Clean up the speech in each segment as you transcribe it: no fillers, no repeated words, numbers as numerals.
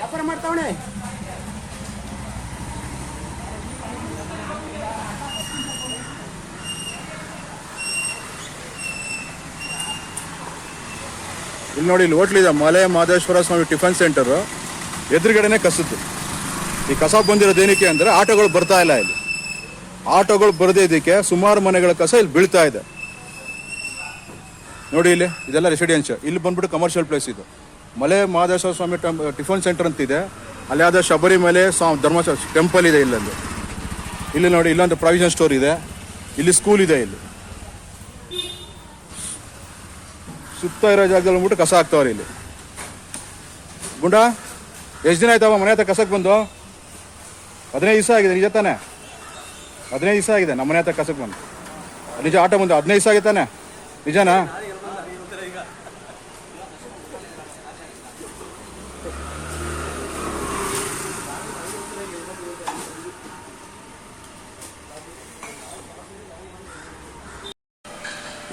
ವ್ಯಾಪಾರ ಮಾಡ್ತಾವಣೆ. ಇಲ್ಲಿ ನೋಡಿ, ಇಲ್ಲಿ ಹೋಟ್ಲಿದೆ ಮಲೆ ಮಹದೇಶ್ವರ ಸ್ವಾಮಿ ಟಿಫನ್ ಸೆಂಟರು. ಎದುರುಗಡೆನೆ ಕಸದ್ದು. ಈ ಕಸ ಬಂದಿರೋದು ಏನಕ್ಕೆ ಅಂದರೆ ಆಟೋಗಳು ಬರ್ತಾ ಇಲ್ಲ. ಇಲ್ಲಿ ಆಟೋಗಳು ಬರದೇ ಇದಕ್ಕೆ ಸುಮಾರು ಮನೆಗಳ ಕಸ ಇಲ್ಲಿ ಬೀಳ್ತಾ ಇದೆ ನೋಡಿ. ಇಲ್ಲಿ ಇದೆಲ್ಲ ರೆಸಿಡೆನ್ಷಿಯಲ್. ಇಲ್ಲಿ ಬಂದ್ಬಿಟ್ಟು ಕಮರ್ಷಿಯಲ್ ಪ್ಲೇಸ್. ಇದು ಮಲೆ ಮಹದೇಶ್ವರ ಸ್ವಾಮಿ ಟಿಫನ್ ಸೆಂಟರ್ ಅಂತಿದೆ. ಅಲ್ಲಿ ಯಾವ್ದು ಶಬರಿಮಲೆ ಧರ್ಮಸ್ಥಳ ಟೆಂಪಲ್ ಇದೆ ಇಲ್ಲೊಂದು. ಇಲ್ಲಿ ನೋಡಿ, ಇಲ್ಲೊಂದು ಪ್ರಾವಿಷನ್ ಸ್ಟೋರ್ ಇದೆ. ಇಲ್ಲಿ ಸ್ಕೂಲ್ ಇದೆ. ಇಲ್ಲಿ ಸುತ್ತ ಇರೋ ಜಾಗದಲ್ಲಿ ಬಂದ್ಬಿಟ್ಟು ಕಸ ಹಾಕ್ತವ್ರೆ. ಇಲ್ಲಿ ಗುಂಡ ಎಷ್ಟು ದಿನ ಆಯ್ತವ ಮನೆ ಹತ್ರ ಕಸಕ್ಕೆ ಬಂದು? 15 ದಿವಸ ಆಗಿದೆ. ನಿಜ ತಾನೆ? 15 ದಿವಸ ಆಗಿದೆ ನಮ್ಮ ಮನೆ ಹತ್ರ ಕಸಕ್ಕೆ ಬಂದು. ನಿಜ? ಆಟೋ ಬಂದು 15 ದಿವಸ ಆಗಿದೆ ತಾನೆ? ನಿಜನಾ?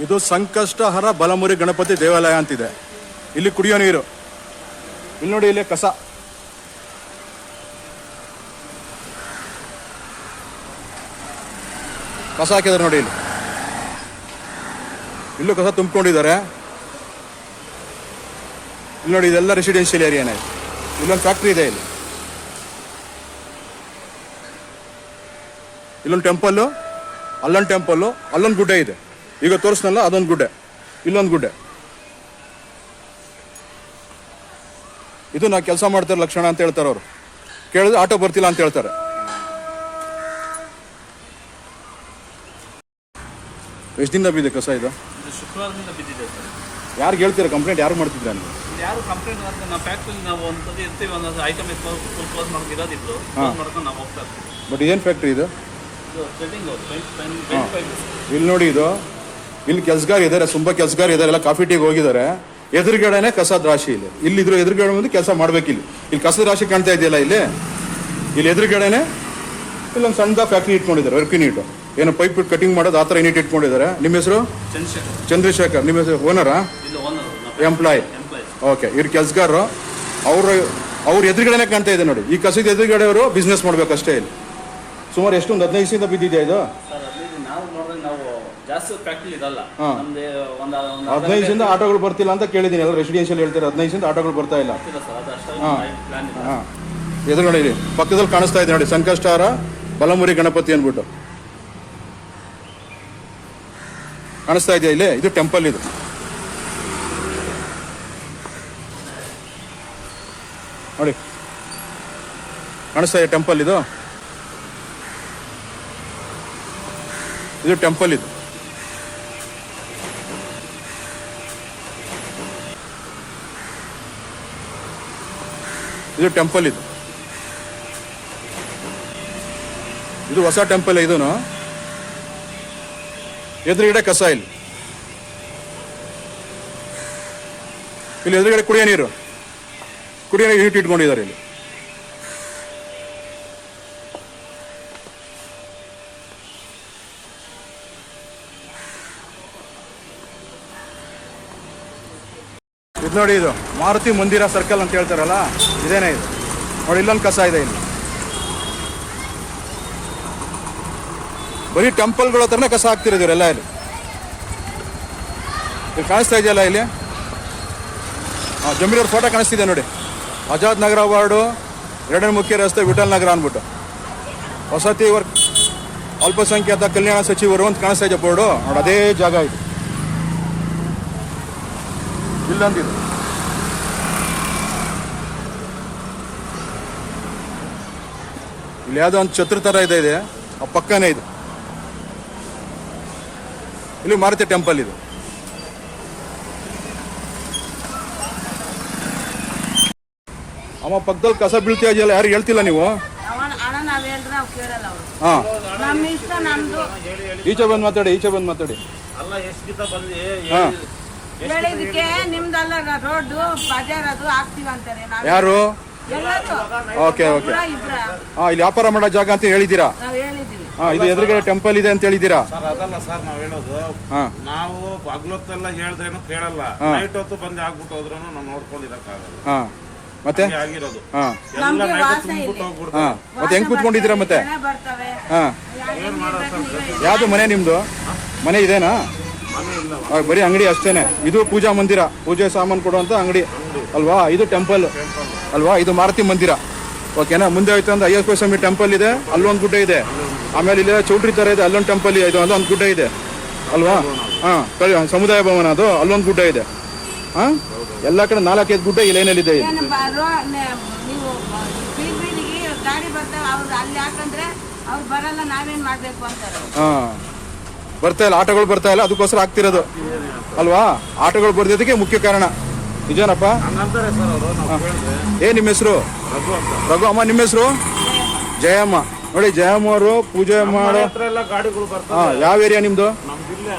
ಇದು ಸಂಕಷ್ಟಹರ ಬಲಮುರಿ ಗಣಪತಿ ದೇವಾಲಯ ಅಂತಿದೆ. ಇಲ್ಲಿ ಕುಡಿಯೋ ನೀರು. ಇಲ್ಲಿ ನೋಡಿ, ಇಲ್ಲಿ ಕಸ. ಕಸ ಹಾಕಿದ್ದಾರೆ ನೋಡಿ. ಇಲ್ಲಿ ಇಲ್ಲೂ ಕಸ ತುಂಬಿಕೊಂಡಿದ್ದಾರೆ. ಇಲ್ಲಿ ನೋಡಿ, ಇದೆಲ್ಲ ರೆಸಿಡೆನ್ಷಿಯಲ್ ಏರಿಯಾನೇ. ಇಲ್ಲೊಂದು ಫ್ಯಾಕ್ಟ್ರಿ ಇದೆ. ಇಲ್ಲೊಂದು ಟೆಂಪಲ್ಲು, ಅಲ್ಲೊಂದು ಟೆಂಪಲ್ಲು, ಅಲ್ಲೊಂದು ಗುಡ್ಡೆ ಇದೆ. ಈಗ ತೋರಿಸ್ನಲ್ಲ, ಅದೊಂದು ಗುಡ್ಡೆ, ಇಲ್ಲೊಂದು ಗುಡ್ಡೆ. ಇದು ನಾವು ಕೆಲಸ ಮಾಡ್ತಾರೆ ಲಕ್ಷಣ ಅಂತ ಹೇಳ್ತಾರೆ ಅವರು. ಕೇಳಿದ್ರೆ ಆಟೋ ಬರ್ತಿಲ್ಲ ಅಂತ ಹೇಳ್ತಾರೆ. ಎಷ್ಟು ದಿನ ಬಿದ್ದಿದೆ ಕಸ? ಇದು ಶುಕ್ರವಾರದಿಂದ ಬಿದ್ದಿದೆ ಸರ್. ಯಾರಿಗೆ ಹೇಳ್ತೀರಾ? ಕಂಪ್ಲೇಂಟ್ ಯಾರು ಮಾಡ್ತಿದ್ರೆ? ಯಾರು ಕಂಪ್ಲೇಂಟ್ ಮಾಡ್ತಾರೆ? ನಾವು ಫ್ಯಾಕ್ಟ್ರಿ ನಾವು ಒಂದ್ಸತಿ ಇರ್ತೀವಿ, ಒಂದೊಂದು ಐಟಮ್ ಫುಲ್ ಕ್ಲೋಸ್ ಮಾಡೋದು ಇರೋದಿತ್ತು, ಮಾಡ್ಕೊಂಡು ನಾವು ಹೋಗ್ತಾ ಇರ್ತೀವಿ. ಬಟ್ ಇದೇನು ಫ್ಯಾಕ್ಟ್ರಿ ಇದು? ಇಲ್ಲಿ ನೋಡಿ, ಇಲ್ಲಿ ಕೆಲಸಗಾರ ಇದ್ದಾರೆ, ತುಂಬ ಕೆಲಸಗಾರ ಇದ್ದಾರೆ. ಎಲ್ಲ ಕಾಫಿ ಟೀಗೆ ಹೋಗಿದ್ದಾರೆ. ಎದುರುಗಡೆನೆ ಕಸದ ರಾಶಿ. ಇಲ್ಲಿ ಇದ್ರ ಎದುರುಗಡೆ ಮುಂದೆ ಕೆಲಸ ಮಾಡ್ಬೇಕು. ಇಲ್ಲಿ ಕಸದ ರಾಶಿ ಕಾಣ್ತಾ ಇದೆಯಲ್ಲ, ಇಲ್ಲಿ ಎದುರುಗಡೆನೆ ಇಲ್ಲೊಂದು ಸಣ್ಣ ಫ್ಯಾಕ್ಟ್ರಿ ಇಟ್ಕೊಂಡಿದ್ದಾರೆ. ವರ್ಕ್ ಯೂನಿಟ್ ಏನೋ ಪೈಪ್ ಕಟಿಂಗ್ ಮಾಡೋದು ಆ ಥರ ಯೂನಿಟ್ ಇಟ್ಕೊಂಡಿದ್ದಾರೆ. ನಿಮ್ಮ ಹೆಸರು? ಚಂದ್ರಶೇಖರ್. ನಿಮ್ಮ ಹೆಸರು? ಓನರಾ? ಎಂಪ್ಲಾಯ್. ಓಕೆ. ಇವ್ರ ಕೆಲಸಗಾರರು. ಅವ್ರ ಎದುರುಗಡೆನೆ ಕಾಣ್ತಾ ಇದೆ ನೋಡಿ. ಈ ಕಸದ ಎದುರುಗಡೆ ಅವರು ಬಿಸ್ನೆಸ್ ಮಾಡ್ಬೇಕಷ್ಟೇ. ಇಲ್ಲಿ ಸುಮಾರು ಎಷ್ಟೊಂದು 15 ದಿವಸದಿಂದ ಬಿದ್ದಿದೆ ಇದು. 15 ದಿವಸದಿಂದ ಆಟೋಗಳು ಬರ್ತಿಲ್ಲ ಅಂತ ಕೇಳಿದ್ದೀನಿ. ಎಲ್ಲ ರೆಸಿಡೆನ್ಷಿಯಲ್ ಹೇಳ್ತಾರೆ 15 ದಿವಸದಿಂದ ಆಟೋಗಳು ಬರ್ತಾ ಇಲ್ಲ. ಎದುರುಗಡೆ ಇದೆ, ಪಕ್ಕದಲ್ಲಿ ಕಾಣಿಸ್ತಾ ಇದೆ ನೋಡಿ, ಸಂಕಷ್ಟಹರ ಬಲಮುರಿ ಗಣಪತಿ ಅಂದ್ಬಿಟ್ಟು ಕಾಣಿಸ್ತಾ ಇದೆಯಾ ಇಲ್ಲಿ? ಇದು ಟೆಂಪಲ್. ಇದು ನೋಡಿ, ಕಾಣಿಸ್ತಾ ಇದೆ ಟೆಂಪಲ್. ಇದು ಟೆಂಪಲ್. ಇದು ಟೆಂಪಲ್. ಇದು ಹೊಸ ಟೆಂಪಲ್. ಇದೂನು ಎದುರುಗಡೆ ಕಸ. ಇಲ್ಲಿ ಎದುರುಗಡೆ ಕುಡಿಯೋ ನೀರು ಯೂನಿಟ್ ಇಟ್ಕೊಂಡಿದ್ದಾರೆ. ಇಲ್ಲಿ ಇದು ನೋಡಿ, ಇದು ಮಾರುತಿ ಮಂದಿರ ಸರ್ಕಲ್ ಅಂತ ಹೇಳ್ತಾರಲ್ಲ, ಇದೇನೇ ಇದು ನೋಡಿ. ಇಲ್ಲೊಂದು ಕಸ ಇದೆ. ಇಲ್ಲಿ ಬರೀ ಟೆಂಪಲ್ಗಳ ಹತ್ರನೇ ಕಸ ಹಾಕ್ತಿರೋದಿವರೆಲ್ಲ. ಇಲ್ಲಿ ಕಾಣಿಸ್ತಾ ಇದೆಯಲ್ಲ, ಇಲ್ಲಿ ಜಮೀರವ್ರ ಫೋಟೋ ಕಾಣಿಸ್ತಿದೆ ನೋಡಿ. ಆಜಾದ್ ನಗರ ವಾರ್ಡು, 2ನೇ ಮುಖ್ಯ ರಸ್ತೆ, ವಿಠಲ್ ನಗರ ಅಂದ್ಬಿಟ್ಟು. ವಸತಿ ಅಲ್ಪಸಂಖ್ಯಾತ ಕಲ್ಯಾಣ ಸಚಿವರು ಅಂತ ಕಾಣಿಸ್ತಾ ಇದೆ ಬೋರ್ಡು ನೋಡಿ. ಅದೇ ಜಾಗ ಇದು. ಇಲ್ಲೊಂದಿದೆ. ಇಲ್ಲಿ ಯಾವುದೋ ಒಂದು ಛತ್ರ ಥರ ಇದೆ. ಆ ಪಕ್ಕನೇ ಇದು. ಇಲ್ಲಿ ಮಾರುತಿ ಟೆಂಪಲ್. ಇದು ಅಮ್ಮ ಪಕ್ಕದಲ್ಲಿ ಕಸ ಬೀಳ್ತಾ ಇದೆಯಲ್ಲ, ಯಾರು ಹೇಳ್ತಿಲ್ಲ ನೀವು? ಹಾಂ, ಈಚೆ ಬಂದು ಮಾತಾಡಿ. ಯಾರು? ಓಕೆ. ಇಲ್ಲಿ ವ್ಯಾಪಾರ ಮಾಡೋ ಜಾಗ ಅಂತ ಹೇಳಿದ್ದೀರಾ? ಇದು ಎದುರುಗಡೆ ಟೆಂಪಲ್ ಇದೆ ಅಂತ ಹೇಳಿದ್ದೀರಾ? ಅದಲ್ಲ ಸರ್, ನಾವ್ ಹೇಳೋದು, ನಾವು ಹಗ್ಲೊತ್ತೆಲ್ಲ ಹೇಳ್ದೇನು ಕೇಳಲ್ಲ. ನೈಟ್ ಹೊತ್ತು ಬಂದು ಆಗ್ಬಿಟ್ಟು ಹೋದ್ರು ನಾವು ನೋಡ್ಕೊಂಡಿರಕ್ಕಾಗಲ್ಲ. ಮತ್ತೆ ಹಂಗೆ ಆಗಿರೋದು ಹಾ ಎಲ್ಲ ನಮ್ಗೆ ನೈಟ್ ವಾಸನೆ ತುಂಬಿಟ್ಟು ಇದೆ. ಹೋಗ್ಬಿಡ್ತಾರೆ. ಹಾ ಮತ್ತೆ ಹೆಂಗ್ ಕೂತ್ಕೊಂಡಿದ್ದೀರಾ ಮತ್ತೆ ಜನ ಬರ್ತವೆ. ಹಾ ಏನ್ ಮಾಡೋದು ಸರ್? ಯಾವ್ದು ಮನೆ ನಿಮ್ದು ಮನೆ ಇದೇನಾ ಮನೆ ಇಲ್ಲ. ಬರೀ ಅಂಗಡಿ ಅಷ್ಟೇನೆ. ಇದು ಪೂಜಾ ಮಂದಿರ, ಪೂಜೆ ಸಾಮಾನು ಕೊಡುವಂತ ಅಂಗಡಿ ಅಲ್ವಾ? ಇದು ಟೆಂಪಲ್ ಅಲ್ವಾ? ಇದು ಮಾರುತಿ ಮಂದಿರ. ಓಕೆನಾ? ಮುಂದೆ ಆಯ್ತು ಅಂದ್ರೆ ಅಯ್ಯಪ್ಪ ಸ್ವಾಮಿ ಟೆಂಪಲ್ ಇದೆ, ಅಲ್ಲೊಂದು ಗುಡ್ಡ ಇದೆ. ಆಮೇಲೆ ಇಲ್ಲಿ ಚೌಟ್ರಿ ತರ ಇದೆ, ಅಲ್ಲೊಂದು ಟೆಂಪಲ್ ಇದೆ, ಅಲ್ಲೊಂದು ಗುಡ್ಡ ಇದೆ ಅಲ್ವಾ? ಹಾ ಸಮುದಾಯ ಭವನ ಅದು, ಅಲ್ಲೊಂದು ಗುಡ್ಡ ಇದೆ. ಹಾ ಎಲ್ಲ ಕಡೆ 4-5 ಗುಡ್ಡ ಈ ಲೈನಲ್ಲಿ ಇದೆ. ಏನು ನೀವು ಬೀದಿಗೆ ಗಾಡಿ ಬರ್ತಾವೆ, ಅವ್ರು ಅಲ್ಲಿ ಯಾಕಂದ್ರೆ ಅವ್ರು ಬರಲ್ಲ, ನಾವೇನ್ ಮಾಡ್ಬೇಕು ಅಂತಾರೆ. ಹಾ ಬರ್ತಾ ಇಲ್ಲ, ಆಟೋಗಳು ಬರ್ತಾ ಇಲ್ಲ, ಅದಕ್ಕೋಸ್ಕರ ಆಗ್ತಿರೋದು ಅಲ್ವಾ? ಆಟೋಗಳು ಬರ್ದಿದ್ದಕ್ಕೆ ಮುಖ್ಯ ಕಾರಣ. ನಿಜನಪ್ಪ? ಹಂಗಂತಾರೆ ಸರ್ ಅವರು. ನಾವು ಕೇಳಿದ್ರೆ ನಿಮ್ಮ ಹೆಸರು ರಘು ಅಂತ. ರಘು. ಅಮ್ಮ ನಿಮ್ಮ ಹೆಸರು? ಜಯಮ್ಮ. ನೋಡಿ ಜಯಮ್ಮ ಅವರು ಪೂಜೆ ಮಾಡೋ ಹತ್ರ ಎಲ್ಲ ಗಾಡಿಗಳು ಬರ್ತವೆ. ಹಾ ಯಾವ ಏರಿಯಾ ನಿಮ್ದು? ನಮ್ದು ಇಲ್ಲೇ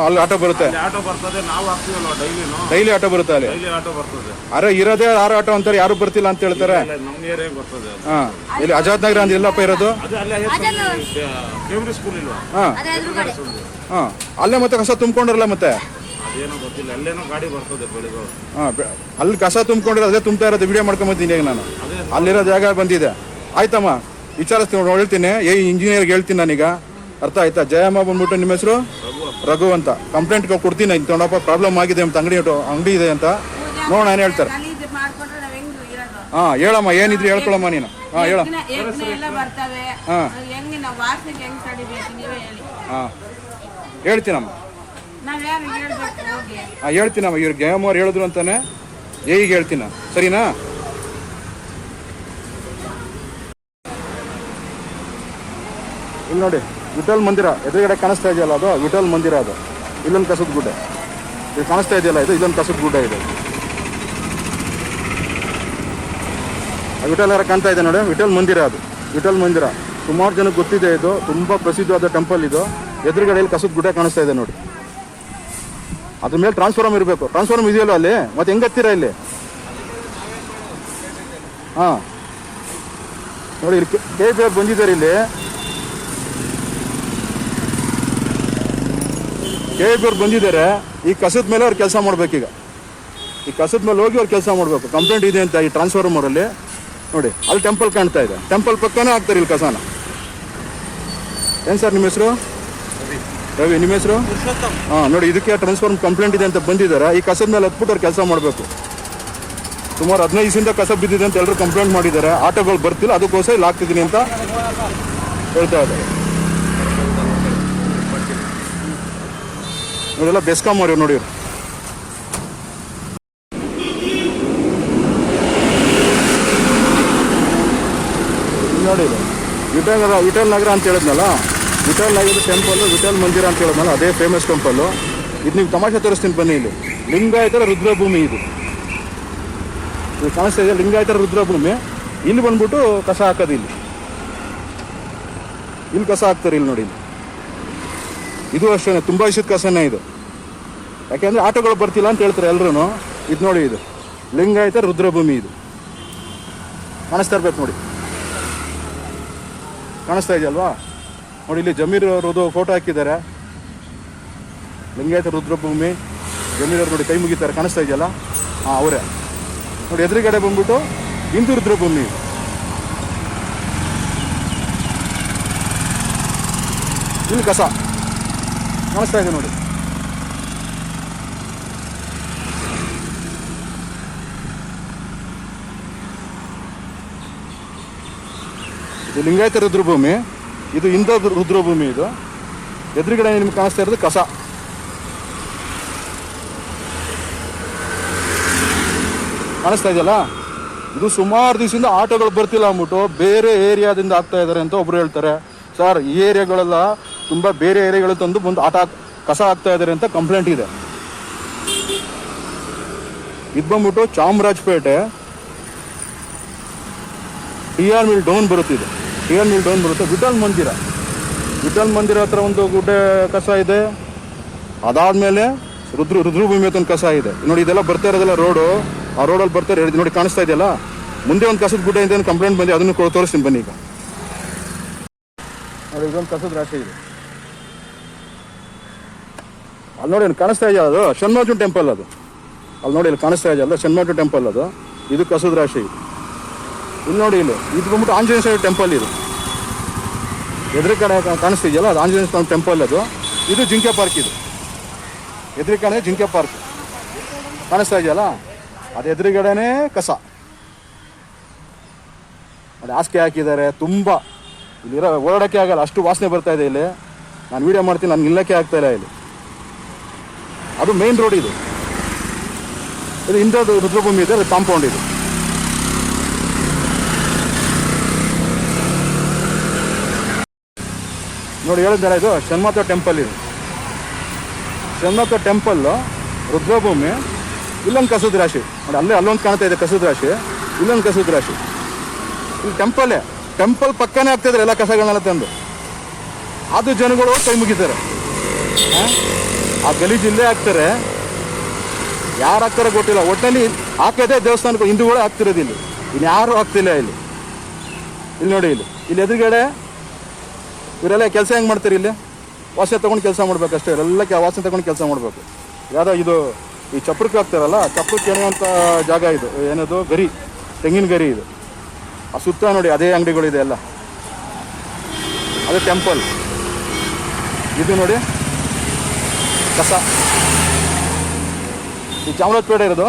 ಅಲ್ಲಿ ಆಟೋ ಬರುತ್ತೆ, ಆಟೋ ಬರ್ತದೆ. ನಾವು ಹಾಕ್ತೀವಲ್ವ ಡೈಲಿನು, ಡೈಲಿ ಆಟೋ ಬರುತ್ತೆ ಅಲ್ಲಿ. ಡೈಲಿ ಆಟೋ ಬರ್ತದೆ. ಅರೆ ಇರೋದೇ 6 ಆಟೋ ಅಂತಾರೆ, ಯಾರು ಬರ್ತಿಲ್ಲ ಅಂತ ಹೇಳ್ತಾರೆ. ನಮ್ಮ ಏರಿಯಾಗೆ ಬರ್ತದೆ ಅದು. ಹಾ ಇಲ್ಲಿ ಆಜಾದ್ ನಗರ ಅಂತ ಎಲ್ಲಪ್ಪ ಇರೋದು? ಅದೇ ಅಲ್ಲೇ ಪ್ರೈಮರಿ ಸ್ಕೂಲ್ ಇಲ್ವಾ? ಹಾ ಹಾ ಅಲ್ಲೇ ಮತ್ತೆ ಕಸ ತುಂಬ್ಕೊಂಡಿರಲ್ಲ ಮತ್ತೆ? ಅದೇನೋ ಗೊತ್ತಿಲ್ಲ, ಅಲ್ಲೇನೋ ಗಾಡಿ ಬರ್ತದೆ ಬೆಳಿಗ್ಗೆ. ಹಾ ಅಲ್ಲಿ ಕಸ ತುಂಬ್ಕೊಂಡಿರೋ ಅದೇ ತುಂಬ್ತಾ ಇರೋದು. ವಿಡಿಯೋ ಮಾಡ್ಕೊಂಬತ್ತೀನಿ ಈಗ ನಾನು. ಅಲ್ಲಿರೋ ಜಾಗ ಬಂದಿದೆ. ಆಯ್ತಮ್ಮ, ವಿಚಾರಿಸ್ತೀನಿ, ಹೇಳ್ತೀನಿ. ಇಂಜಿನಿಯರ್ಗೆ ಹೇಳ್ತೀನಿ ನಾನೀಗ. ಅರ್ಥ ಆಯ್ತಾ? ಜಯಮ್ಮ ಬಂದ್ಬಿಟ್ಟು ನಿಮ್ಮ ಹೆಸರು? ರಘು ಅಂತ. ಕಂಪ್ಲೇಂಟ್ ಕೊಡ್ತೀನಿ, ತೊಗೊಂಡಪ್ಪ ಪ್ರಾಬ್ಲಮ್ ಆಗಿದೆ ಅಂತ, ಅಂಗಡಿ ಇದೆ ಅಂತ. ನೋಡ ನಾನು ಹೇಳ್ತಾರೆ. ಗಲೀಜು ಮಾಡ್ಕೊಂಡ್ರೆ ನಾವ್ ಹೆಂಗ್ ಇರೋದು? ಹಾ ಹೇಳಮ್ಮ, ಏನಿದ್ರು ಹೇಳ್ಕೊಳಮ್ಮ ನೀನು. ಹಾ ಹೇಳ. ಯಜ್ಞ ಎಲ್ಲ ಬರ್ತವೆ. ಹಾ. ಹೆಂಗೆ ನಾವು ವಾಸನೆಗೆ ಹೆಂಗ್ ತಡಿಬೇಕು ನೀವೇ ಹೇಳಿ. ಹಾ ಹೇಳ್ತೀನಮ್ಮ. ನಾವ್ ಯಾರು ಹೇಳ್ಬೇಕು ಹೋಗಿ? ಹಾ ಹೇಳ್ತೀನಮ್ಮ. ಇವ್ರು ಜಯಮ್ಮ ಅವ್ರು ಹೇಳಿದ್ರು ಅಂತಾನೆ ಈಗ ಹೇಳ್ತೀನ, ಸರಿನಾ? ಇಲ್ಲಿ ನೋಡಿ ವಿಠಲ್ ಮಂದಿರ ಎದುರುಗಡೆ ಕಾಣಿಸ್ತಾ ಇದೆಯಲ್ಲ, ಅದು ವಿಠಲ್ ಮಂದಿರ. ಅದು ಇಲ್ಲೊಂದು ಕಸದ ಗುಡ್ಡ ಇದು ಕಾಣಿಸ್ತಾ ಇದೆಯಲ್ಲ, ಇದು ಇಲ್ಲೊಂದು ಕಸದ ಗುಡ್ಡ ಇದೆ. ವಿಠಲ್ ಕಾಣ್ತಾ ಇದೆ ನೋಡಿ, ವಿಠಲ್ ಮಂದಿರ. ಅದು ವಿಠಲ್ ಮಂದಿರ ಸುಮಾರು ಜನಕ್ಕೆ ಗೊತ್ತಿದೆ. ಇದು ತುಂಬ ಪ್ರಸಿದ್ಧವಾದ ಟೆಂಪಲ್. ಇದು ಎದುರುಗಡೆಯಲ್ಲಿ ಕಸದ ಗುಡ್ಡ ಕಾಣಿಸ್ತಾ ಇದೆ ನೋಡಿ. ಅದ್ರ ಮೇಲೆ ಟ್ರಾನ್ಸ್ಫಾರ್ಮ್ ಇರಬೇಕು. ಟ್ರಾನ್ಸ್ಫಾರ್ಮ್ ಇದೆಯಲ್ಲ ಅಲ್ಲಿ, ಮತ್ತೆ ಹೆಂಗೆ ಹತ್ತೀರಾ ಇಲ್ಲಿ? ಹಾ ನೋಡಿ, ಇಲ್ಲಿ KP ಅವ್ರು ಬಂದಿದ್ದಾರೆ. ಇಲ್ಲಿ KP ಅವ್ರು ಬಂದಿದ್ದಾರೆ. ಈ ಕಸದ ಮೇಲೆ ಅವ್ರು ಕೆಲಸ ಮಾಡ್ಬೇಕೀಗ. ಈ ಕಸದ ಮೇಲೆ ಹೋಗಿ ಅವ್ರು ಕೆಲಸ ಮಾಡಬೇಕು. ಕಂಪ್ಲೇಂಟ್ ಇದೆ ಅಂತ ಈ ಟ್ರಾನ್ಸ್ಫಾರ್ಮರಲ್ಲಿ. ನೋಡಿ ಅಲ್ಲಿ ಟೆಂಪಲ್ ಕಾಣ್ತಾ ಇದೆ, ಟೆಂಪಲ್ ಪಕ್ಕನೇ ಹಾಕ್ತಾರೆ ಇಲ್ಲಿ ಕಸನ. ಏನು ಸರ್ ನಿಮ್ಮ ಹೆಸರು? ರವಿ. ನಿಮ್ಮ ಹೆಸರು? ಹಾಂ ನೋಡಿ, ಇದಕ್ಕೆ ಟ್ರಾನ್ಸ್ಫಾರ್ಮ್ ಕಂಪ್ಲೇಂಟ್ ಇದೆ ಅಂತ ಬಂದಿದ್ದಾರೆ. ಈ ಕಸದ ಮೇಲೆ ಹತ್ಬಿಟ್ಟು ಅವ್ರು ಕೆಲಸ ಮಾಡಬೇಕು. ಸುಮಾರು 15 ದಿವಸದಿಂದ ಕಸ ಬಿದ್ದಿದೆ ಅಂತ ಎಲ್ಲರೂ ಕಂಪ್ಲೇಂಟ್ ಮಾಡಿದ್ದಾರೆ. ಆಟೋಗಳು ಬರ್ತಿಲ್ಲ, ಅದಕ್ಕೋಸ್ಕರ ಇಲ್ಲಿ ಹಾಕ್ತಿದ್ದೀನಿ ಅಂತ ಹೇಳ್ತಾ ಇದ್ದಾರೆ. ಇವರೆಲ್ಲ ಬೆಸ್ಕಾಂ ಅವ್ರು ನೋಡಿ. ನೋಡಿ ವಿಠಲ್ ನಗರ ಅಂತ ಹೇಳಿದ್ನಲ್ಲ, ವಿಠಲ್ ನಗರದ ಟೆಂಪಲ್, ವಿಠಲ್ ಮಂದಿರ ಅಂತ ಹೇಳಿದ್ನಲ್ಲ, ಅದೇ ಫೇಮಸ್ ಟೆಂಪಲ್ಲು. ಇದು ನೀವು ತಮಾಷೆ ತೋರಿಸ್ತೀನಿ ಬನ್ನಿ. ಇಲ್ಲಿ ಲಿಂಗಾಯತರ ರುದ್ರಭೂಮಿ. ಇದು ಕಾಣಿಸ್ತಾ ಇದೆ, ಲಿಂಗಾಯತರ ರುದ್ರಭೂಮಿ. ಇಲ್ಲಿ ಬಂದ್ಬಿಟ್ಟು ಕಸ ಹಾಕೋದು. ಇಲ್ಲಿ ಕಸ ಹಾಕ್ತಾರೆ. ಇಲ್ಲಿ ನೋಡಿ, ಇದು ಅಷ್ಟೇ ತುಂಬ ಇಷ್ಟದ ಕಸನೇ ಇದು. ಯಾಕೆಂದರೆ ಆಟೋಗಳು ಬರ್ತಿಲ್ಲ ಅಂತ ಹೇಳ್ತಾರೆ ಎಲ್ಲರೂ. ಇದು ನೋಡಿ, ಇದು ಲಿಂಗಾಯತ ರುದ್ರಭೂಮಿ. ಇದು ಕಾಣಿಸ್ತಾ ಇರ್ಬೇಕು ನೋಡಿ, ಕಾಣಿಸ್ತಾ ಇದೆಯಲ್ವಾ? ನೋಡಿ ಇಲ್ಲಿ ಜಮೀರ್ ಅವರದು ಫೋಟೋ ಹಾಕಿದ್ದಾರೆ. ಲಿಂಗಾಯತ ರುದ್ರಭೂಮಿ, ಜಮೀರ್ ಅವರು ನೋಡಿ ಕೈ ಮುಗಿತಾರೆ, ಕಾಣಿಸ್ತಾ ಇದೆಯಲ್ಲ? ಹಾಂ ಅವರೇ ನೋಡಿ. ಎದುರುಗಡೆ ಬಂದ್ಬಿಟ್ಟು ಹಿಂದೂ ರುದ್ರಭೂಮಿ. ಇಲ್ಲಿ ಕಸ ಕಾಣಿಸ್ತಾ ಇದೆ ನೋಡಿ. ಇದು ಲಿಂಗಾಯತ ರುದ್ರಭೂಮಿ, ಇದು ಹಿಂದೂ ರುದ್ರಭೂಮಿ. ಇದು ಎದುರುಗಡೆ ನಿಮ್ಗೆ ಕಾಣಿಸ್ತಾ ಇರೋದು ಕಸ. ಕಾಣಿಸ್ತಾ ಇದೆಯಲ್ಲ? ಇದು ಸುಮಾರು ದಿವಸದಿಂದ ಆಟೋಗಳು ಬರ್ತಿಲ್ಲ ಅಂದ್ಬಿಟ್ಟು ಬೇರೆ ಏರಿಯಾದಿಂದ ಆಗ್ತಾ ಇದ್ದಾರೆ ಅಂತ ಒಬ್ರು ಹೇಳ್ತಾರೆ. ಸರ್, ಈ ಏರಿಯಾಗಳೆಲ್ಲ ತುಂಬ ಬೇರೆ ಏರಿಯಾಗಳು ತಂದು ಬಂದು ಕಸ ಹಾಕ್ತಾ ಇದ್ದಾರೆ ಅಂತ ಕಂಪ್ಲೇಂಟ್ ಇದೆ. ಇದು ಬಂದ್ಬಿಟ್ಟು ಚಾಮರಾಜಪೇಟೆ TR ಮಿಲ್ ಡೌನ್ ಬರುತ್ತೆ. ಇದು TR ಮಿಲ್ ಡೌನ್ ಬರುತ್ತೆ. ವಿಠಲ್ ಮಂದಿರ ಹತ್ರ ಒಂದು ಗುಡ್ಡೆ ಕಸ ಇದೆ. ಅದಾದಮೇಲೆ ರುದ್ರಭೂಮಿ ಅಂತ ಒಂದು ಕಸ ಇದೆ ನೋಡಿ. ಇದೆಲ್ಲ ಬರ್ತಾ ಇರೋದೆಲ್ಲ ರೋಡು. ಆ ರೋಡಲ್ಲಿ ಬರ್ತಾರೆ ನೋಡಿ, ಕಾಣಿಸ್ತಾ ಇದೆಯಲ್ಲ? ಮುಂದೆ ಒಂದು ಕಸದ ಗುಡ್ಡೆ ಇದೆ ಕಂಪ್ಲೇಂಟ್ ಬಂದಿದೆ, ಅದನ್ನು ತೋರಿಸ್ತೀನಿ ಬನ್ನಿ. ಈಗ ನೋಡಿ, ಇದೊಂದು ಕಸದ ರಾಶಿ ಇದೆ. ಅಲ್ಲಿ ನೋಡಿ ಕಾಣಿಸ್ತಾ ಇದೆಯಾ? ಅದು ಷಣ್ಮುಖ ಟೆಂಪಲ್. ಅದು ಅಲ್ಲಿ ನೋಡಿ ಇಲ್ಲಿ ಕಾಣಿಸ್ತಾ ಇದೆಯಲ್ಲ ಷಣ್ಮಠ ಟೆಂಪಲ್ ಅದು, ಇದು ಕಸದ ರಾಶಿ. ಇಲ್ಲಿ ನೋಡಿ ಇಲ್ಲಿ ಇದು ಬಂದ್ಬಿಟ್ಟು ಆಂಜನೇಯ ಸ್ವಾಮಿ ಟೆಂಪಲ್. ಇದು ಎದುರು ಕಡೆ ಕಾಣಿಸ್ತಿದೆಯಲ್ಲ ಅದು ಆಂಜನೇಯ ಸ್ವಾಮಿ ಟೆಂಪಲ್ ಅದು. ಇದು ಜಿಂಕೆ ಪಾರ್ಕ್. ಇದು ಎದುರು ಕಡೆ ಜಿಂಕೆ ಪಾರ್ಕ್ ಕಾಣಿಸ್ತಾ ಇದೆಯಲ್ಲ ಅದು ಎದುರುಗಡೆನೇ ಕಸ. ಅದು ಹಾಸಿಗೆ ಹಾಕಿದ್ದಾರೆ ತುಂಬ. ಇಲ್ಲಿರೋ ಓಡಾಡೋಕ್ಕೆ ಆಗಲ್ಲ, ಅಷ್ಟು ವಾಸನೆ ಬರ್ತಾ ಇದೆ ಇಲ್ಲಿ. ನಾನು ವೀಡಿಯೋ ಮಾಡ್ತೀನಿ, ನಾನು ನಿಲ್ಲಕ್ಕೆ ಆಗ್ತಾ ಇಲ್ಲ ಇಲ್ಲಿ. ಅದು ಮೇನ್ ರೋಡ್. ಇದು ಇಂಥದ್ದು ರುದ್ರಭೂಮಿ ಇದೆ, ಅದು ಕಾಂಪೌಂಡ್. ಇದು ನೋಡಿ ಹೇಳಿದ್ನಲ್ಲ, ಇದು ಷಣ್ಮಠ ಟೆಂಪಲ್. ಇದು ಷಣ್ಮಠ ಟೆಂಪಲ್ ರುದ್ರಭೂಮಿ. ಇಲ್ಲೊಂದು ಕಸದ ರಾಶಿ ನೋಡಿ, ಅಲ್ಲೊಂದು ಕಾಣ್ತಾ ಇದೆ ಕಸದ ರಾಶಿ, ಇಲ್ಲೊಂದು ಕಸದ ರಾಶಿ. ಇಲ್ಲಿ ಟೆಂಪಲ್ ಪಕ್ಕನೇ ಆಗ್ತಿದ್ದಾರೆ ಎಲ್ಲ ಕಸಗಳನ್ನೆಲ್ಲ ತಂದು. ಅದು ಜನಗಳು ಕೈ ಮುಗಿತಾರೆ. ಆ ಗಲೀಜು ಇಲ್ಲೇ ಹಾಕ್ತಾರೆ, ಯಾರು ಹಾಕ್ತಾರೆ ಗೊತ್ತಿಲ್ಲ. ಒಟ್ಟಲ್ಲಿ ಹಾಕದೆ ದೇವಸ್ಥಾನಕ್ಕೆ ಹಿಂದೂಗಳೇ ಹಾಕ್ತಿರೋದು. ಇಲ್ಲಿ ಇನ್ಯಾರು ಹಾಕ್ತಿಲ್ಲ. ಇಲ್ಲಿ ನೋಡಿ, ಇಲ್ಲಿ ಎದುರುಗಡೆ ಇವರೆಲ್ಲ ಕೆಲಸ ಹೆಂಗೆ ಮಾಡ್ತಾರೆ? ಇಲ್ಲಿ ವಾಸನೆ ತೊಗೊಂಡು ಕೆಲಸ ಮಾಡ್ಬೇಕಷ್ಟೇ. ಇವರೆಲ್ಲ ವಾಸನೆ ತೊಗೊಂಡು ಕೆಲಸ ಮಾಡಬೇಕು. ಯಾವುದೋ ಇದು ಈ ಚಪ್ರಕ್ಕೆ ಹಾಕ್ತಾರಲ್ಲ, ಚಪ್ರಕ್ಕೆ ಎಣೆಯುವಂಥ ಜಾಗ ಇದು. ಏನದು ಗರಿ, ತೆಂಗಿನ ಗರಿ. ಇದು ಆ ಸುತ್ತ ನೋಡಿ ಅದೇ ಅಂಗಡಿಗಳಿದೆ ಎಲ್ಲ. ಅದು ಟೆಂಪಲ್. ಇದು ನೋಡಿ ಕಸ. ಈ ಚಾಮರಾಜಪೇಟೆ ಇರೋದು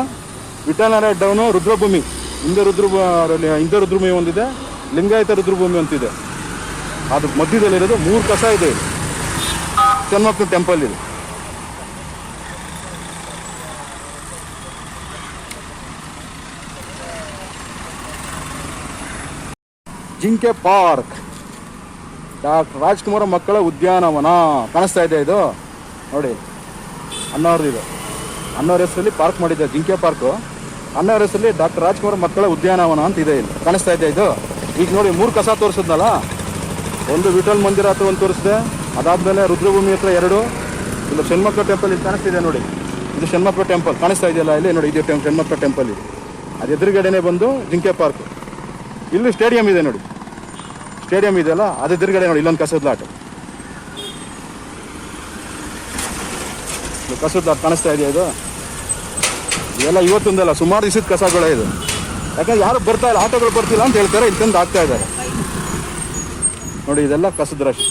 ವಿಠಲನಾರಾಯಣ ಡೌನು ರುದ್ರಭೂಮಿ. ಹಿಂದೆ ರುದ್ರಭೂಮಿ ಒಂದಿದೆ, ಲಿಂಗಾಯತ ರುದ್ರಭೂಮಿ ಅಂತಿದೆ. ಅದು ಮಧ್ಯದಲ್ಲಿರೋದು 3 ಕಸ ಇದೆ. ಷಣ್ಮಠ ಟೆಂಪಲ್. ಇದು ಜಿಂಕೆ ಪಾರ್ಕ್, ಡಾಕ್ಟರ್ ರಾಜ್ಕುಮಾರ್ ಮಕ್ಕಳ ಉದ್ಯಾನವನ ಕಾಣಿಸ್ತಾ ಇದೆ. ಇದು ನೋಡಿ ಅಣ್ಣವ್ರದ್ದು. ಇದು ಅಣ್ಣವ್ರ ಹೆಸರಲ್ಲಿ ಪಾರ್ಕ್ ಮಾಡಿದ್ದಾರೆ, ಜಿಂಕೆ ಪಾರ್ಕು. ಅಣ್ಣವ್ರ ಹೆಸರಲ್ಲಿ ಡಾಕ್ಟರ್ ರಾಜ್ಕುಮಾರ್ ಮಕ್ಕಳ ಉದ್ಯಾನವನ ಅಂತ ಇದೆ. ಇಲ್ಲಿ ಕಾಣಿಸ್ತಾ ಇದೆ. ಇದು ಈಗ ನೋಡಿ 3 ಕಸ ತೋರಿಸಿದ್ನಲ್ಲ, ಒಂದು ವಿಠಲ್ ಮಂದಿರ ಹತ್ರ ಒಂದು ತೋರಿಸಿದೆ, ಅದಾದಮೇಲೆ ರುದ್ರಭೂಮಿ ಹತ್ರ 2, ಇಲ್ಲ ಷಣ್ಮಠ ಟೆಂಪಲ್. ಇಲ್ಲಿ ಕಾಣಿಸ್ತಿದೆ ನೋಡಿ, ಇದು ಷಣ್ಮಠ ಟೆಂಪಲ್ ಕಾಣಿಸ್ತಾ ಇದೆಯಲ್ಲ ಇಲ್ಲಿ ನೋಡಿ, ಇದು ಷಣ್ಮಠ ಟೆಂಪಲ್. ಇದು ಅದು ಎದುರುಗಡೆನೇ ಬಂದು ಜಿಂಕೆ ಪಾರ್ಕ್. ಇಲ್ಲಿ ಸ್ಟೇಡಿಯಂ ಇದೆ ನೋಡಿ, ಸ್ಟೇಡಿಯಂ ಇದೆಯಲ್ಲ ಅದು ಎದುರುಗಡೆ ನೋಡಿ, ಇಲ್ಲೊಂದು ಕಸದ ಲಾಟ್. ಕಸದ ಲಾಟ್ ಕಾಣಿಸ್ತಾ ಇದೆಯಾ? ಇದು ಇದೆಲ್ಲ ಇವತ್ತೊಂದಲ್ಲ, ಸುಮಾರು ದಿವಸದ ಕಸಗಳೇ ಇದು. ಯಾಕಂದ್ರೆ ಯಾರು ಬರ್ತಾ ಇಲ್ಲ, ಆಟೋಗಳು ಬರ್ತಿಲ್ಲ ಅಂತ ಹೇಳ್ತಾರೆ, ಇಲ್ಲಿ ತಂದು ಹಾಕ್ತಾ ಇದ್ದಾರೆ ನೋಡಿ. ಇದೆಲ್ಲ ಕಸದ ರಾಶಿ.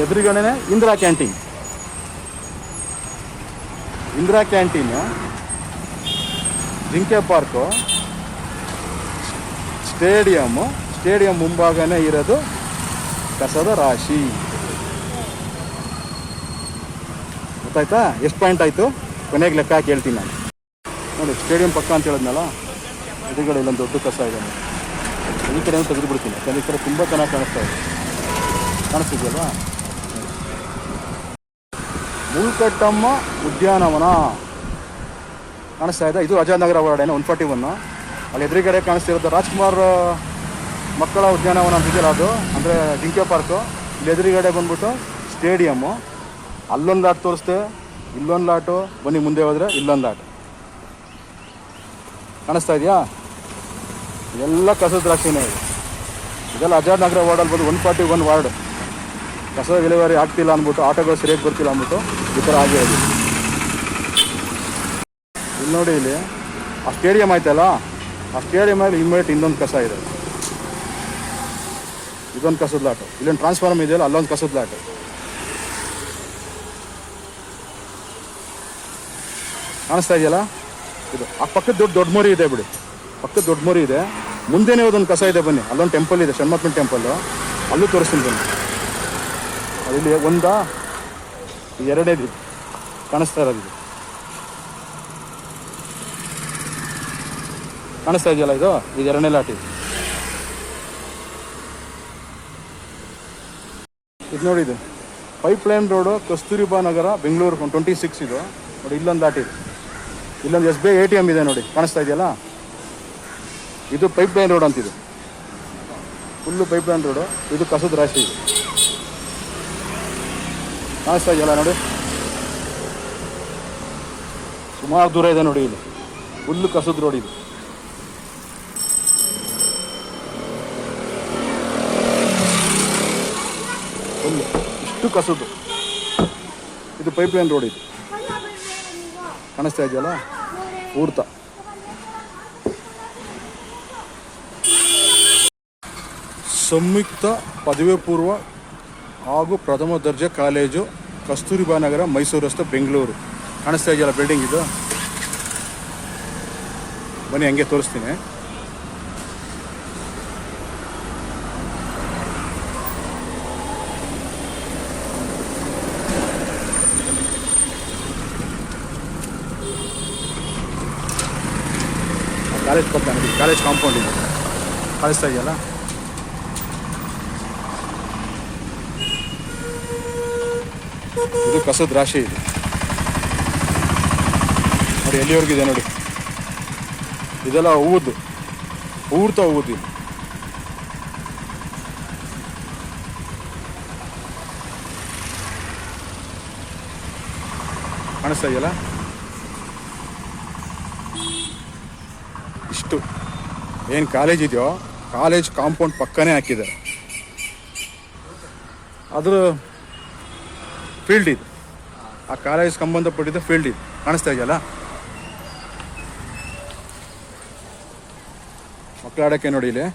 ಎದುರುಗಡೆನೆ ಇಂದಿರಾ ಕ್ಯಾಂಟೀನ್. ಜಿಂಕೆ ಪಾರ್ಕು, ಸ್ಟೇಡಿಯಂ ಮುಂಭಾಗನೇ ಇರೋದು ಕಸದ ರಾಶಿ. ಗೊತ್ತಾಯ್ತಾ? ಎಷ್ಟು ಪಾಯಿಂಟ್ ಆಯಿತು ಕೊನೆಗೆ ಲೆಕ್ಕ ಹಾಕಿ ಹೇಳ್ತೀನಿ ನಾನು. ನೋಡಿ ಸ್ಟೇಡಿಯಂ ಪಕ್ಕ ಅಂತ ಹೇಳಿದ್ನಲ್ಲ, ಎದುರುಗಡೆ ಇಲ್ಲೊಂದು ದೊಡ್ಡ ಕಸ ಇದೆ. ಈ ಕಡೆ ತೆಗೆದು ಬಿಡ್ತೀನಿ, ಯಾಕಂದ್ರೆ ಈ ಕಡೆ ತುಂಬ ಚೆನ್ನಾಗಿ ಕಾಣಿಸ್ತಿದೆಯಲ್ವಾ? ಮುಲ್ಕಟ್ಟಮ್ಮ ಉದ್ಯಾನವನ ಕಾಣಿಸ್ತಾ ಇದೆ. ಇದು ಅಜಾನಗರ ವಾರ್ಡೇನೆ 141. ಅಲ್ಲಿ ಎದುರುಗಡೆ ಕಾಣಿಸ್ತಿರೋದು ರಾಜ್ಕುಮಾರ್ ಮಕ್ಕಳ ಉದ್ಯಾನವನ ಅಂತಿದೆಯಲ್ಲ, ಅದು ಅಂದರೆ ಜಿಂಕೆ ಪಾರ್ಕು. ಇಲ್ಲಿ ಎದುರುಗಡೆ ಬಂದ್ಬಿಟ್ಟು ಸ್ಟೇಡಿಯಮ್ಮು. ಅಲ್ಲೊಂದು ಲಾಟ್ ತೋರಿಸ್ತೆ, ಇಲ್ಲೊಂದು ಲಾಟು. ಬನ್ನಿ ಮುಂದೆ ಹೋದರೆ ಇಲ್ಲೊಂದು ಲಾಟ್ ಕಾಣಿಸ್ತಾ ಇದೆಯಾ? ಇದೆಲ್ಲ ಕಸದ ರಾಶಿನೇ. ಇದೆಲ್ಲ ಅಜಾನಗರ ವಾರ್ಡಲ್ಲಿ ಬಂದು 141 ವಾರ್ಡ್. ಕಸ ವಿಲೇವಾರಿ ಆಗ್ತಿಲ್ಲ ಅಂದ್ಬಿಟ್ಟು, ಆಟೋಗಳು ಸರಿಯಾಗಿ ಬರ್ತಿಲ್ಲ ಅಂದ್ಬಿಟ್ಟು ಈ ಥರ ಆಗಿರೋದು. ಇಲ್ಲಿ ನೋಡಿ, ಇಲ್ಲಿ ಆ ಸ್ಟೇಡಿಯಂ ಆಯ್ತಲ್ಲ, ಆ ಸ್ಟೇಡಿಯಮಲ್ಲಿ ಇಮ್ಮಿಡಿಯೇಟ್ ಇನ್ನೊಂದು ಕಸ ಇದೆ. ಇದೊಂದು ಕಸದ ಲಾಟು. ಇಲ್ಲೊಂದು ಟ್ರಾನ್ಸ್ಫಾರ್ಮ್ ಇದೆಯಲ್ಲ, ಅಲ್ಲೊಂದು ಕಸದ ಲಾಟು ಕಾಣಿಸ್ತಾ ಇದೆಯಲ್ಲ. ಇದು ಆ ಪಕ್ಕದ ದೊಡ್ಡ ಮರಿ ಇದೆ ಬಿಡಿ, ಪಕ್ಕದ ದೊಡ್ಡ ಮರಿ ಇದೆ. ಮುಂದೆನೇ ಒಂದೊಂದು ಕಸ ಇದೆ. ಬನ್ನಿ, ಅಲ್ಲೊಂದು ಟೆಂಪಲ್ ಇದೆ, ಷಣ್ಮಠ ಟೆಂಪಲ್ಲು. ಅಲ್ಲೂ ತೋರಿಸ್ತೀನಿ ಬನ್ನಿ. ಇಲ್ಲಿ ಒಂದಾ ಎರಡೇದು ಕಾಣಿಸ್ತಾ ಇರೋದು. ಇದು ಕಾಣಿಸ್ತಾ ಇದೆಯಲ್ಲ, ಇದು ಎರಡನೇ ಲಾಟ್. ಇದು ನೋಡಿ, ಇದು ಪೈಪ್ಲೈನ್ ರೋಡು, ಕಸ್ತೂರಿಬಾ ನಗರ, ಬೆಂಗಳೂರು 26. ಇದು ನೋಡಿ, ಇಲ್ಲೊಂದು ಲಾಟ್ ಇದೆ. ಇಲ್ಲೊಂದು SBI ATM ಇದೆ ನೋಡಿ, ಕಾಣಿಸ್ತಾ ಇದೆಯಲ್ಲ. ಇದು ಪೈಪ್ಲೈನ್ ರೋಡ್ ಅಂತಿದೆ, ಫುಲ್ಲು ಪೈಪ್ಲೈನ್ ರೋಡು. ಇದು ಕಸದ ರಾಶಿ ಕಾಣಿಸ್ತಾ ಇದೆಯಲ್ಲ ನೋಡಿ, ಸುಮಾರು ದೂರ ಇದೆ ನೋಡಿ. ಇಲ್ಲಿ ಫುಲ್ಲು ಕಸದ ರೋಡ್. ಇದು ಫುಲ್ಲು ಇಷ್ಟು ಇಷ್ಟು ಕಸದ್ದು. ಇದು ಪೈಪ್ಲೈನ್ ರೋಡ್ ಇದು ಕಾಣಿಸ್ತಾ ಇದೆಯಲ್ಲ ಪೂರ್ತ. ಸಂಯುಕ್ತ ಪದವಿ ಪೂರ್ವ ಹಾಗೂ ಪ್ರಥಮ ದರ್ಜೆ ಕಾಲೇಜು, ಕಸ್ತೂರಿಬಾ ನಗರ, ಮೈಸೂರು ರಸ್ತೆ, ಬೆಂಗಳೂರು. ಕಾಣಿಸ್ತಾ ಇದೆಯಲ್ಲ ಬಿಲ್ಡಿಂಗ್ ಇದು. ಬನ್ನಿ ಹಂಗೆ ತೋರಿಸ್ತೀನಿ. ಕಾಲೇಜ್ ಪಕ್ಕ ನೋಡಿ, ಕಾಲೇಜ್ ಕಾಂಪೌಂಡ್ ಇದೆ ಕಾಣಿಸ್ತಾ ಇದೆಯಲ್ಲ. ಇದು ಕಸದ ರಾಶಿ ಇದೆ ನೋಡಿ, ಎಲ್ಲಿವರೆಗಿದೆ ನೋಡಿ. ಇದೆಲ್ಲ ಹೂವದ್ದು, ಪೂರ್ತ ಹೂವದ್ದು ಇದು. ಕಾಣಿಸ್ತಾ ಇದೆಯಲ್ಲ. ಇಷ್ಟು ಏನು ಕಾಲೇಜ್ ಇದೆಯೋ ಕಾಲೇಜ್ ಕಾಂಪೌಂಡ್ ಪಕ್ಕನೇ ಹಾಕಿದ್ದಾರೆ. ಅದ್ರ ಫೀಲ್ಡ್ ಇದು, ಆ ಕಾಲೇಜ್ ಸಂಬಂಧಪಟ್ಟಿದ್ದ ಫೀಲ್ಡ್ ಇದು. ಕಾಣಿಸ್ತಾ ಇದೆಯಲ್ಲ. ಮಕ್ಕಳು ಆಡೋಕ್ಕೆ ನೋಡಿ ಇಲ್ಲಿ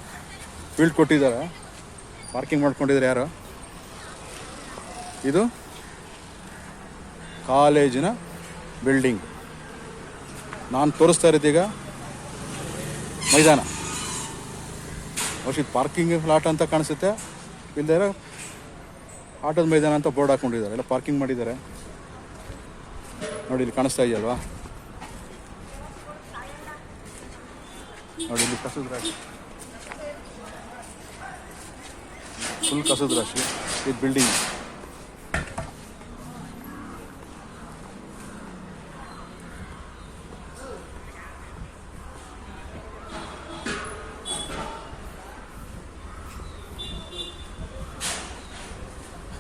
ಫೀಲ್ಡ್ ಕೊಟ್ಟಿದ್ದಾರೆ, ಪಾರ್ಕಿಂಗ್ ಮಾಡ್ಕೊಂಡಿದ್ದಾರೆ ಯಾರು. ಇದು ಕಾಲೇಜಿನ ಬಿಲ್ಡಿಂಗ್. ನಾನು ತೋರಿಸ್ತಾ ಇರೋದೀಗ ಮೈದಾನ. ಬಹುಶಃ ಪಾರ್ಕಿಂಗ್ ಫ್ಲಾಟ್ ಅಂತ ಕಾಣಿಸುತ್ತೆ, ಇಲ್ಲದೇ ಆಟದ ಮೈದಾನ ಅಂತ ಬೋರ್ಡ್ ಹಾಕೊಂಡಿದ್ದಾರೆ. ಎಲ್ಲ ಪಾರ್ಕಿಂಗ್ ಮಾಡಿದ್ದಾರೆ ನೋಡಿ, ಇಲ್ಲಿ ಕಾಣಿಸ್ತಾ ಇದೆಯಲ್ವಾ. ನೋಡಿ ಇಲ್ಲಿ ಕಸದ ರಾಶಿ, ಫುಲ್ ಕಸದ ರಾಶಿ. ಇದು ಬಿಲ್ಡಿಂಗ್.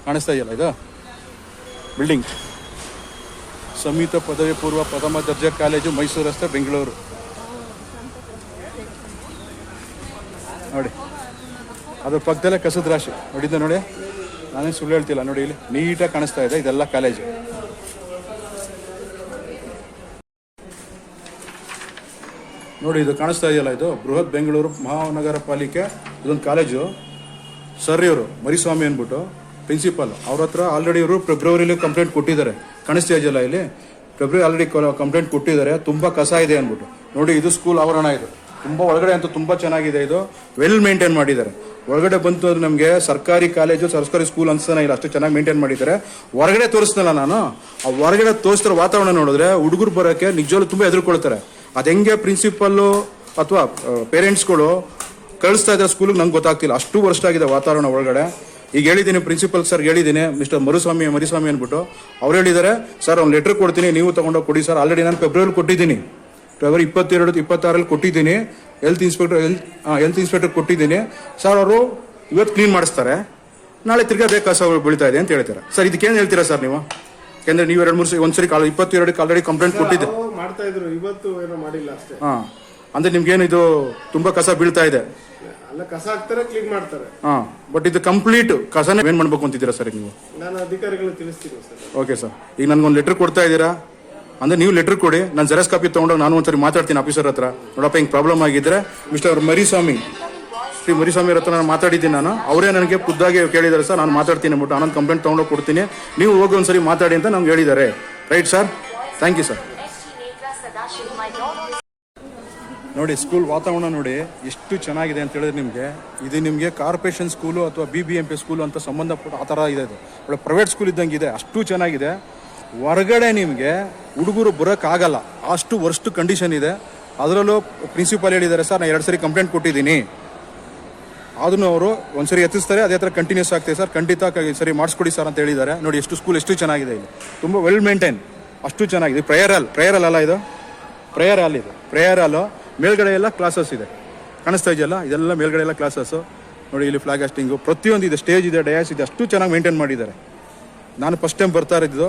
ಕಾಣಿಸ್ತಾ ಇದೆಯಲ್ಲ ಇದು ಬಿಲ್ಡಿಂಗ್. ಸಂಯುಕ್ತ ಪದವಿ ಪೂರ್ವ ಪ್ರಥಮ ದರ್ಜೆ ಕಾಲೇಜು, ಮೈಸೂರು ರಸ್ತೆ, ಬೆಂಗಳೂರು. ನೋಡಿ ಅದ್ರ ಪಕ್ಕದಲ್ಲೇ ಕಸದ ರಾಶಿ ನೋಡಿದ್ದೆ ನೋಡಿ. ನಾನೇನು ಸುಳ್ಳು ಹೇಳ್ತಿಲ್ಲ ನೋಡಿ, ಇಲ್ಲಿ ನೀಟಾಗಿ ಕಾಣಿಸ್ತಾ ಇದೆ. ಇದೆಲ್ಲ ಕಾಲೇಜು. ನೋಡಿ ಇದು ಕಾಣಿಸ್ತಾ ಇದೆಯಲ್ಲ, ಇದು ಬೃಹತ್ ಬೆಂಗಳೂರು ಮಹಾನಗರ ಪಾಲಿಕೆ. ಇದೊಂದು ಕಾಲೇಜು. ಸರ್ ಇವರು ಮರಿಸ್ವಾಮಿ ಅಂದ್ಬಿಟ್ಟು ಪ್ರಿನ್ಸಿಪಾಲ್, ಅವ್ರ ಹತ್ರ ಆಲ್ರೆಡಿ ಇವರು ಫೆಬ್ರವರಿಲಿ ಕಂಪ್ಲೇಂಟ್ ಕೊಟ್ಟಿದ್ದಾರೆ. ಕಾಣಿಸ್ತಾ ಇದೆಯಲ್ಲ ಇಲ್ಲಿ, ಫೆಬ್ರವರಿ ಆಲ್ರೆಡಿ ಕಂಪ್ಲೇಂಟ್ ಕೊಟ್ಟಿದ್ದಾರೆ, ತುಂಬ ಕಸ ಇದೆ ಅಂದ್ಬಿಟ್ಟು. ನೋಡಿ ಇದು ಸ್ಕೂಲ್ ಆವರಣ. ಇದು ತುಂಬ ಒಳಗಡೆ ಅಂತೂ ತುಂಬ ಚೆನ್ನಾಗಿದೆ. ಇದು ವೆಲ್ ಮೇಂಟೈನ್ ಮಾಡಿದ್ದಾರೆ. ಒಳಗಡೆ ಬಂತು ಅಂದ್ರೆ ನಮಗೆ ಸರ್ಕಾರಿ ಕಾಲೇಜು, ಸರ್ಕಾರಿ ಸ್ಕೂಲ್ ಅನ್ಸ್ತಾನೆ ಇಲ್ಲ, ಅಷ್ಟು ಚೆನ್ನಾಗಿ ಮೇಂಟೈನ್ ಮಾಡಿದ್ದಾರೆ. ಹೊರಗಡೆ ತೋರಿಸ್ನಲ್ಲ ನಾನು, ಆ ಹೊರಗಡೆ ತೋರಿಸ್ತಿರೋ ವಾತಾವರಣ ನೋಡಿದ್ರೆ ಹುಡುಗರು ಬರೋಕ್ಕೆ ನಿಜವಾಗ್ಲೂ ತುಂಬ ಹೆದರ್ಕೊಳ್ತಾರೆ. ಅದು ಹೆಂಗೆ ಪ್ರಿನ್ಸಿಪಲ್ಲು ಅಥವಾ ಪೇರೆಂಟ್ಸ್ಗಳು ಕಳಿಸ್ತಾ ಇದ್ದಾರೆ ಸ್ಕೂಲಿಗೆ ನಂಗೆ ಗೊತ್ತಾಗ್ತಿಲ್ಲ. ಅಷ್ಟು ವರ್ಷ ಆಗಿದೆ ವಾತಾವರಣ ಒಳಗಡೆ. ಈಗ ಹೇಳಿದ್ದೀನಿ ಪ್ರಿನ್ಸಿಪಲ್ ಸರ್ ಹೇಳಿದ್ದೀನಿ, ಮಿಸ್ಟರ್ ಮರಿಸ್ವಾಮಿ ಅಂದ್ಬಿಟ್ಟು ಅವ್ರು ಹೇಳಿದ್ದಾರೆ, ಸರ್ ಅವ್ನು ಲೆಟ್ರ್ ಕೊಡ್ತೀನಿ, ನೀವು ತೊಗೊಂಡೋಗಿ ಕೊಡಿ ಸರ್. ಆಲ್ರೆಡಿ ನಾನು ಫೆಬ್ರವರಿ ಕೊಟ್ಟಿದ್ದೀನಿ, ಫೆಬ್ರವರಿ 22-26 ಕೊಟ್ಟಿದ್ದೀನಿ. ಹೆಲ್ತ್ ಇನ್ಸ್ಪೆಕ್ಟರ್ ಕೊಟ್ಟಿದ್ದೀನಿ ಸರ್. ಅವರು ಇವತ್ತು ಕ್ಲೀನ್ ಮಾಡಿಸ್ತಾರೆ, ನಾಳೆ ತಿರ್ಗಾ ಬೇಕು ಕಸ ಬೀಳ್ತಾ ಇದೆ ಅಂತ ಹೇಳ್ತಾರೆ. ಸರ್ ಇದಕ್ಕೇನು ಹೇಳ್ತೀರಾ ಸರ್ ನೀವು? ಯಾಕೆಂದ್ರೆ ನೀವು 2-3 ಒಂದ್ಸರಿ 22ಕ್ಕೆ ಆಲ್ರೆಡಿ ಕಂಪ್ಲೇಂಟ್ ಕೊಟ್ಟಿದ್ದೆ. ಮಾಡ್ತಾ ಇದ್ರು, ಇವತ್ತು ಏನೋ ಮಾಡಿಲ್ಲ ಅಷ್ಟೇ. ಅಂದ್ರೆ ನಿಮ್ಗೇನು ಇದು ತುಂಬಾ ಕಸ ಬೀಳ್ತಾ ಇದೆ? ಅಲ್ಲ, ಕಸ ಹಾಕ್ತಾರೆ, ಕ್ಲೀನ್ ಮಾಡ್ತಾರೆ. ಬಟ್ ಇದು ಕಂಪ್ಲೀಟ್ ಕಸನೇ ಏನ್ ಮಾಡ್ಬೇಕು ಅಂತಿದ್ದೀರಾ ಸರ್ ನೀವು? ನಾನು ಅಧಿಕಾರಿಗಳು ತಿಳಿಸ್ತೀನಿ ಸರ್. Okay sir. ಈಗ ನನ್ಗೊಂದು ಲೆಟರ್ ಕೊಡ್ತಾ ಇದ್ದೀರಾ ಅಂದ್ರೆ ನೀವು ಲೆಟರ್ ಕೊಡಿ, ನಾನು ಜೆರಾಕ್ಸ್ ಕಾಪಿ ತಗೊಂಡೋಗಿ ನಾನು ಒಂದ್ಸರಿ ಮಾತಾಡ್ತೀನಿ ಆಫೀಸರ್ ಹತ್ರ. ನೋಡಪ್ಪ ಹಿಂಗೆ ಪ್ರಾಬ್ಲಮ್ ಆಗಿದ್ರೆ ಮಿಸ್ಟರ್ ಮರಿಸ್ವಾಮಿ, ಶ್ರೀ ಮರಿಸ್ವಾಮಿ ಹತ್ರ ನಾನು ಮಾತಾಡಿದ್ದೀನಿ. ನಾನು ಅವರೇ ನನಗೆ ಖುದ್ದಾಗಿ ಕೇಳಿದ್ದಾರೆ ಸರ್, ನಾನು ಮಾತಾಡ್ತೀನಿ ಅಂದ್ಬಿಟ್ಟು ನಾನು ಕಂಪ್ಲೇಂಟ್ ತೊಗೊಂಡೋಗಿ ಕೊಡ್ತೀನಿ, ನೀವು ಹೋಗಿ ಒಂದ್ಸರಿ ಮಾತಾಡಿ ಅಂತ ನಮ್ಗೆ ಹೇಳಿದ್ದಾರೆ. Right sir, thank you sir. ನೋಡಿ ಸ್ಕೂಲ್ ವಾತಾವರಣ ನೋಡಿ ಎಷ್ಟು ಚೆನ್ನಾಗಿದೆ ಅಂತ ಹೇಳಿದ್ರೆ ನಿಮಗೆ. ಇದು ನಿಮಗೆ ಕಾರ್ಪೊರೇಷನ್ ಸ್ಕೂಲು ಅಥವಾ BBMP ಸ್ಕೂಲು ಅಂತ ಸಂಬಂಧಪಟ್ಟ ಆ ಥರ ಇದೆ. ಇದು ಒಳ್ಳೆ ಪ್ರೈವೇಟ್ ಸ್ಕೂಲ್ ಇದ್ದಂಗೆ ಇದೆ, ಅಷ್ಟು ಚೆನ್ನಾಗಿದೆ. ಹೊರಗಡೆ ನಿಮಗೆ ಹುಡುಗರು ಬರೋಕ್ಕಾಗಲ್ಲ, ಅಷ್ಟು ವರ್ಸ್ಟ್ ಕಂಡೀಷನ್ ಇದೆ. ಅದರಲ್ಲೂ ಪ್ರಿನ್ಸಿಪಾಲ್ ಹೇಳಿದ್ದಾರೆ, ಸರ್ ನಾನು 2 ಸರಿ ಕಂಪ್ಲೇಂಟ್ ಕೊಟ್ಟಿದ್ದೀನಿ, ಅದನ್ನು ಅವರು ಒಂದ್ಸರಿ ಎತ್ತಿಸ್ತಾರೆ, ಅದೇ ಥರ ಕಂಟಿನ್ಯೂಸ್ ಆಗ್ತದೆ ಸರ್, ಖಂಡಿತ ಸರಿ ಮಾಡಿಸ್ಕೊಡಿ ಸರ್ ಅಂತ ಹೇಳಿದ್ದಾರೆ. ನೋಡಿ ಎಷ್ಟು ಸ್ಕೂಲ್ ಎಷ್ಟು ಚೆನ್ನಾಗಿದೆ, ಇಲ್ಲಿ ತುಂಬ ವೆಲ್ ಮೇಂಟೈನ್, ಅಷ್ಟು ಚೆನ್ನಾಗಿದೆ. ಪ್ರೇಯರ್ ಹಾಲ್ ಅಲ್ಲ ಇದು, ಪ್ರೇಯರ್ ಹಾಲ್ ಇದು. ಪ್ರೇಯರ್ ಹಾಲು ಮೇಲ್ಗಡೆ ಎಲ್ಲ ಕ್ಲಾಸಸ್ ಇದೆ, ಕಾಣಿಸ್ತಾ ಇದೆಯಲ್ಲ, ಇದೆಲ್ಲ ಮೇಲ್ಗಡೆ ಎಲ್ಲ ಕ್ಲಾಸಸ್ಸು. ನೋಡಿ ಇಲ್ಲಿ ಫ್ಲಾಗ್ ಹಾಸ್ಟಿಂಗು ಪ್ರತಿಯೊಂದು ಇದೆ, ಸ್ಟೇಜ್ ಇದೆ, ಡಯಾಸ್ ಇದೆ, ಅಷ್ಟು ಚೆನ್ನಾಗಿ ಮೇಂಟೈನ್ ಮಾಡಿದ್ದಾರೆ. ನಾನು ಫಸ್ಟ್ ಟೈಮ್ ಬರ್ತಾ ಇದ್ದು